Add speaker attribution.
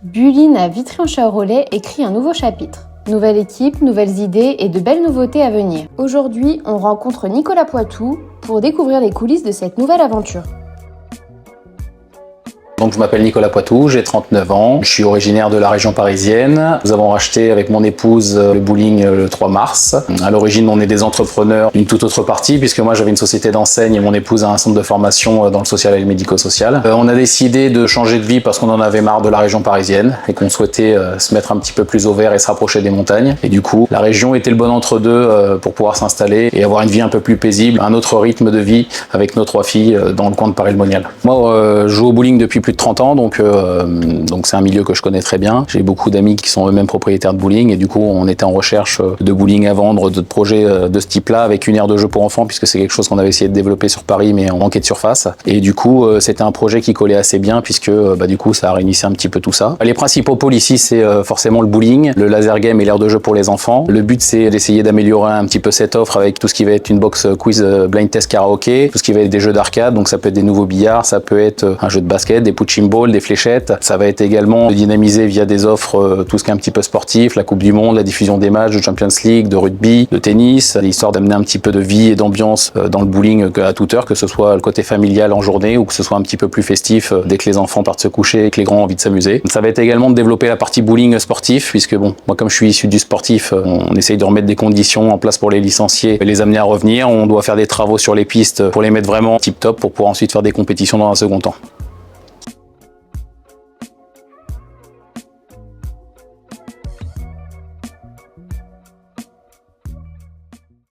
Speaker 1: Bulin à Vitry-en-Charolais écrit un nouveau chapitre. Nouvelle équipe, nouvelles idées et de belles nouveautés à venir. Aujourd'hui, on rencontre Nicolas Poitou pour découvrir les coulisses de cette nouvelle aventure.
Speaker 2: Donc je m'appelle Nicolas Poitou, j'ai 39 ans, je suis originaire de la région parisienne. Nous avons racheté avec mon épouse le bowling le 3 mars. À l'origine, on est des entrepreneurs d'une toute autre partie, puisque moi j'avais une société d'enseigne et mon épouse a un centre de formation dans le social et le médico-social. On a décidé de changer de vie parce qu'on en avait marre de la région parisienne et qu'on souhaitait se mettre un petit peu plus au vert et se rapprocher des montagnes. Et du coup, la région était le bon entre-deux pour pouvoir s'installer et avoir une vie un peu plus paisible, un autre rythme de vie avec nos 3 filles dans le coin de Paris-le-Monial. Moi, je joue au bowling depuis plus de 30 ans, donc c'est un milieu que je connais très bien. J'ai beaucoup d'amis qui sont eux-mêmes propriétaires de bowling et du coup on était en recherche de bowling à vendre, de projets de ce type-là avec une aire de jeu pour enfants, puisque c'est quelque chose qu'on avait essayé de développer sur Paris mais on manquait de surface. Et du coup c'était un projet qui collait assez bien puisque du coup ça a réunissé un petit peu tout ça. Les principaux pôles ici c'est forcément le bowling, le laser game et l'aire de jeu pour les enfants. Le but c'est d'essayer d'améliorer un petit peu cette offre avec tout ce qui va être une box quiz blind test karaoké, tout ce qui va être des jeux d'arcade, donc ça peut être des nouveaux billards, ça peut être un jeu de basket, des punching balls, des fléchettes. Ça va être également de dynamiser via des offres tout ce qui est un petit peu sportif, la Coupe du Monde, la diffusion des matchs de Champions League, de rugby, de tennis, histoire d'amener un petit peu de vie et d'ambiance dans le bowling à toute heure, que ce soit le côté familial en journée ou que ce soit un petit peu plus festif dès que les enfants partent se coucher et que les grands ont envie de s'amuser. Ça va être également de développer la partie bowling sportif, puisque bon, moi comme je suis issu du sportif, on essaye de remettre des conditions en place pour les licenciés et les amener à revenir. On doit faire des travaux sur les pistes pour les mettre vraiment tip top pour pouvoir ensuite faire des compétitions dans un second temps.